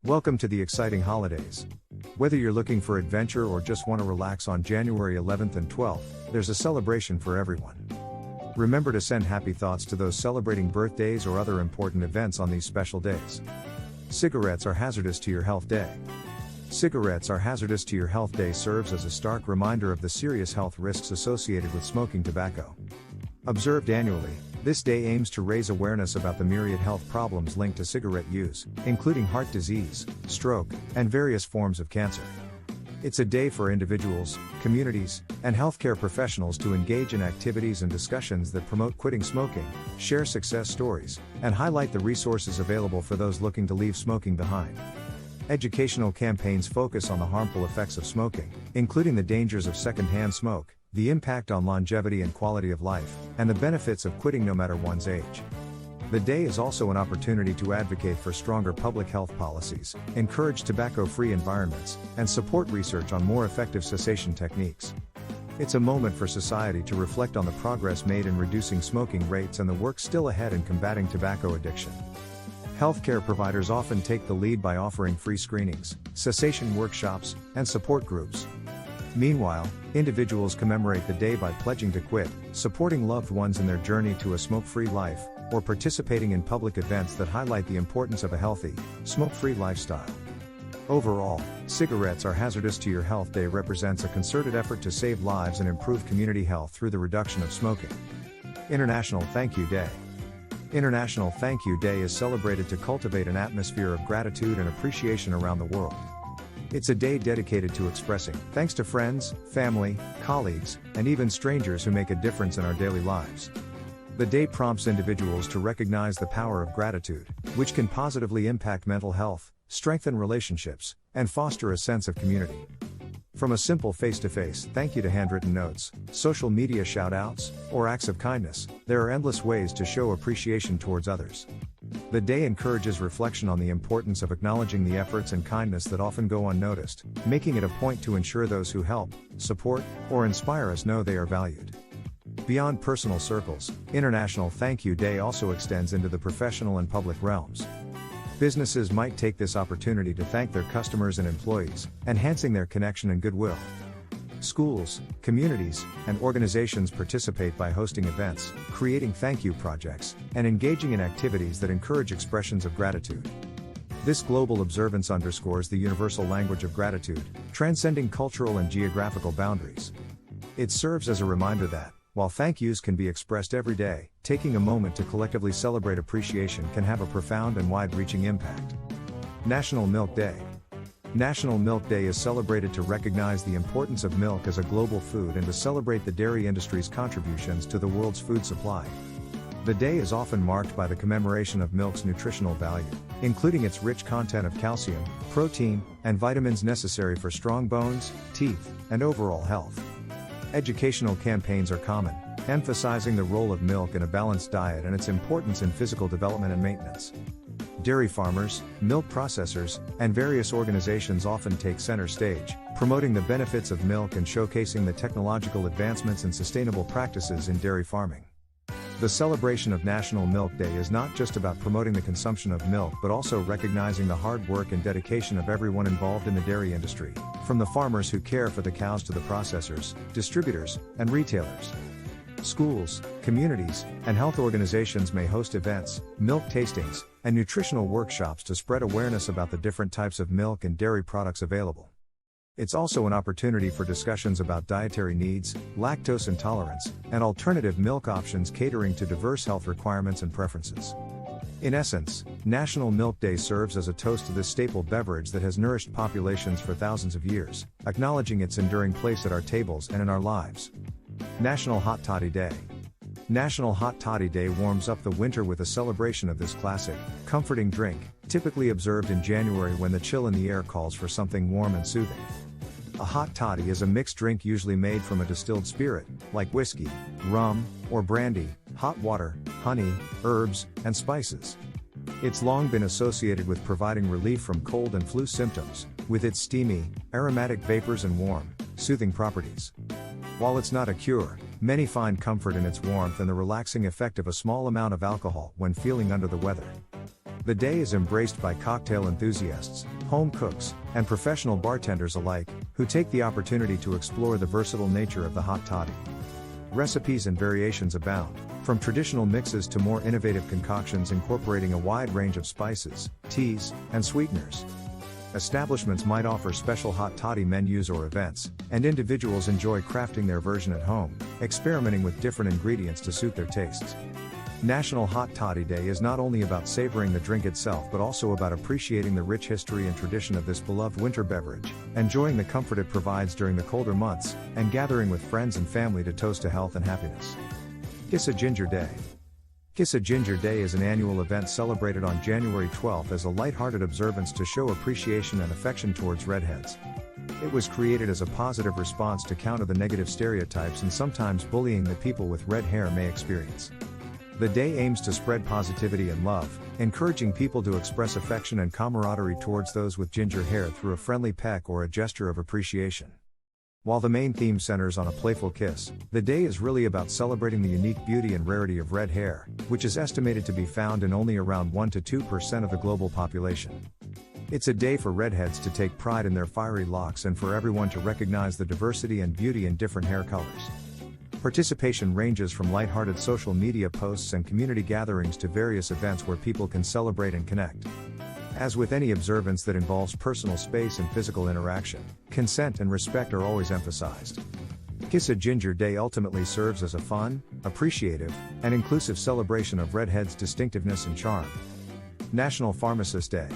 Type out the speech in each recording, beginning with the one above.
Welcome to the exciting holidays. Whether you're looking for adventure or just want to relax on January 11th and 12th, there's a celebration for everyone. Remember to send happy thoughts to those celebrating birthdays or other important events on these special days. Cigarettes are hazardous to your health day. Cigarettes are hazardous to your health day serves as a stark reminder of the serious health risks associated with smoking tobacco. Observed annually, this day aims to raise awareness about the myriad health problems linked to cigarette use, including heart disease, stroke, and various forms of cancer. It's a day for individuals, communities, and healthcare professionals to engage in activities and discussions that promote quitting smoking, share success stories, and highlight the resources available for those looking to leave smoking behind. Educational campaigns focus on the harmful effects of smoking, including the dangers of secondhand smoke, the impact on longevity and quality of life, and the benefits of quitting no matter one's age. The day is also an opportunity to advocate for stronger public health policies, encourage tobacco-free environments, and support research on more effective cessation techniques. It's a moment for society to reflect on the progress made in reducing smoking rates and the work still ahead in combating tobacco addiction. Healthcare providers often take the lead by offering free screenings, cessation workshops, and support groups. Meanwhile, individuals commemorate the day by pledging to quit, supporting loved ones in their journey to a smoke-free life, or participating in public events that highlight the importance of a healthy, smoke-free lifestyle. Overall, Cigarettes Are Hazardous to Your Health Day represents a concerted effort to save lives and improve community health through the reduction of smoking. International Thank You Day. International Thank You Day is celebrated to cultivate an atmosphere of gratitude and appreciation around the world. It's a day dedicated to expressing thanks to friends, family, colleagues, and even strangers who make a difference in our daily lives. The day prompts individuals to recognize the power of gratitude, which can positively impact mental health, strengthen relationships, and foster a sense of community. From a simple face-to-face thank you to handwritten notes, social media shout-outs, or acts of kindness, there are endless ways to show appreciation towards others. The day encourages reflection on the importance of acknowledging the efforts and kindness that often go unnoticed, making it a point to ensure those who help, support, or inspire us know they are valued. Beyond personal circles, International Thank You Day also extends into the professional and public realms. Businesses might take this opportunity to thank their customers and employees, enhancing their connection and goodwill. Schools, communities, and organizations participate by hosting events, creating thank you projects, and engaging in activities that encourage expressions of gratitude. This global observance underscores the universal language of gratitude, transcending cultural and geographical boundaries. It serves as a reminder that, while thank yous can be expressed every day, taking a moment to collectively celebrate appreciation can have a profound and wide-reaching impact. National Milk Day. National Milk Day is celebrated to recognize the importance of milk as a global food and to celebrate the dairy industry's contributions to the world's food supply. The day is often marked by the commemoration of milk's nutritional value, including its rich content of calcium, protein, and vitamins necessary for strong bones, teeth, and overall health. Educational campaigns are common, emphasizing the role of milk in a balanced diet and its importance in physical development and maintenance. Dairy farmers, milk processors, and various organizations often take center stage, promoting the benefits of milk and showcasing the technological advancements and sustainable practices in dairy farming. The celebration of National Milk Day is not just about promoting the consumption of milk but also recognizing the hard work and dedication of everyone involved in the dairy industry, from the farmers who care for the cows to the processors, distributors, and retailers. Schools, communities, and health organizations may host events, milk tastings, and nutritional workshops to spread awareness about the different types of milk and dairy products available. It's also an opportunity for discussions about dietary needs, lactose intolerance, and alternative milk options catering to diverse health requirements and preferences. In essence, National Milk Day serves as a toast to this staple beverage that has nourished populations for thousands of years, acknowledging its enduring place at our tables and in our lives. National Hot Toddy Day. National Hot Toddy Day warms up the winter with a celebration of this classic, comforting drink, typically observed in January when the chill in the air calls for something warm and soothing. A hot toddy is a mixed drink usually made from a distilled spirit, like whiskey, rum, or brandy, hot water, honey, herbs, and spices. It's long been associated with providing relief from cold and flu symptoms, with its steamy, aromatic vapors and warm, soothing properties. While it's not a cure, many find comfort in its warmth and the relaxing effect of a small amount of alcohol when feeling under the weather. The day is embraced by cocktail enthusiasts, home cooks, and professional bartenders alike, who take the opportunity to explore the versatile nature of the hot toddy. Recipes and variations abound, from traditional mixes to more innovative concoctions incorporating a wide range of spices, teas, and sweeteners. Establishments might offer special hot toddy menus or events, and individuals enjoy crafting their version at home, experimenting with different ingredients to suit their tastes. National Hot Toddy Day is not only about savoring the drink itself but also about appreciating the rich history and tradition of this beloved winter beverage, enjoying the comfort it provides during the colder months, and gathering with friends and family to toast to health and happiness. Kiss a Ginger Day. Kiss a Ginger Day is an annual event celebrated on January 12th as a lighthearted observance to show appreciation and affection towards redheads. It was created as a positive response to counter the negative stereotypes and sometimes bullying that people with red hair may experience. The day aims to spread positivity and love, encouraging people to express affection and camaraderie towards those with ginger hair through a friendly peck or a gesture of appreciation. While the main theme centers on a playful kiss, the day is really about celebrating the unique beauty and rarity of red hair, which is estimated to be found in only around 1 to 2% of the global population. It's a day for redheads to take pride in their fiery locks and for everyone to recognize the diversity and beauty in different hair colors. Participation ranges from lighthearted social media posts and community gatherings to various events where people can celebrate and connect. As with any observance that involves personal space and physical interaction, consent and respect are always emphasized. Kiss a Ginger Day ultimately serves as a fun, appreciative, and inclusive celebration of redheads' distinctiveness and charm. National Pharmacist Day.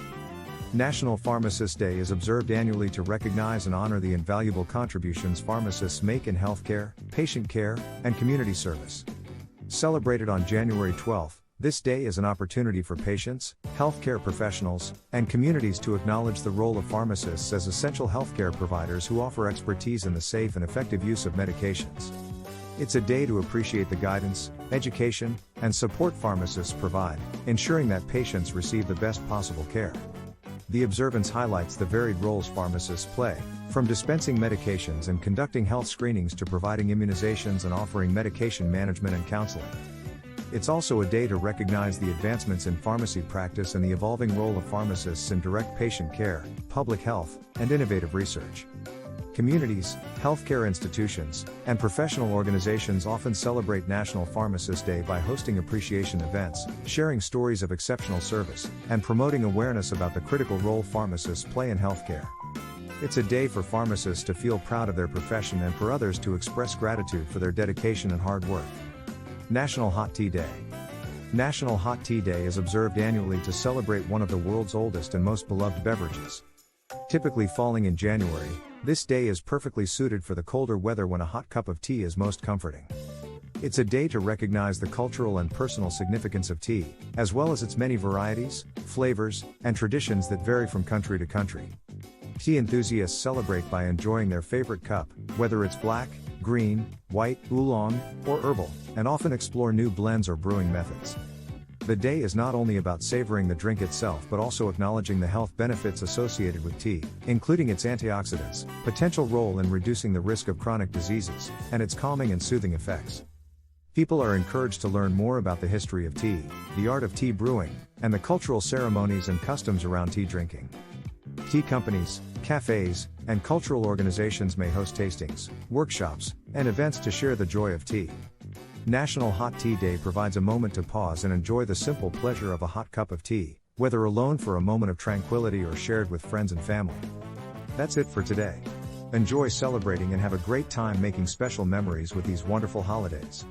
National Pharmacist Day is observed annually to recognize and honor the invaluable contributions pharmacists make in healthcare, patient care, and community service. Celebrated on January 12th, this day is an opportunity for patients, healthcare professionals, and communities to acknowledge the role of pharmacists as essential healthcare providers who offer expertise in the safe and effective use of medications. It's a day to appreciate the guidance, education, and support pharmacists provide, ensuring that patients receive the best possible care. The observance highlights the varied roles pharmacists play, from dispensing medications and conducting health screenings to providing immunizations and offering medication management and counseling. It's also a day to recognize the advancements in pharmacy practice and the evolving role of pharmacists in direct patient care, public health, and innovative research. Communities, healthcare institutions, and professional organizations often celebrate National Pharmacist Day by hosting appreciation events, sharing stories of exceptional service, and promoting awareness about the critical role pharmacists play in healthcare. It's a day for pharmacists to feel proud of their profession and for others to express gratitude for their dedication and hard work. National Hot Tea Day. National Hot Tea Day is observed annually to celebrate one of the world's oldest and most beloved beverages. Typically falling in January, this day is perfectly suited for the colder weather when a hot cup of tea is most comforting. It's a day to recognize the cultural and personal significance of tea, as well as its many varieties, flavors, and traditions that vary from country to country. Tea enthusiasts celebrate by enjoying their favorite cup, whether it's black, green, white, oolong, or herbal, and often explore new blends or brewing methods. The day is not only about savoring the drink itself but also acknowledging the health benefits associated with tea, including its antioxidants, potential role in reducing the risk of chronic diseases, and its calming and soothing effects. People are encouraged to learn more about the history of tea, the art of tea brewing, and the cultural ceremonies and customs around tea drinking. Tea companies, cafes, and cultural organizations may host tastings, workshops, and events to share the joy of tea. National Hot Tea Day provides a moment to pause and enjoy the simple pleasure of a hot cup of tea, whether alone for a moment of tranquility or shared with friends and family. That's it for today. Enjoy celebrating and have a great time making special memories with these wonderful holidays.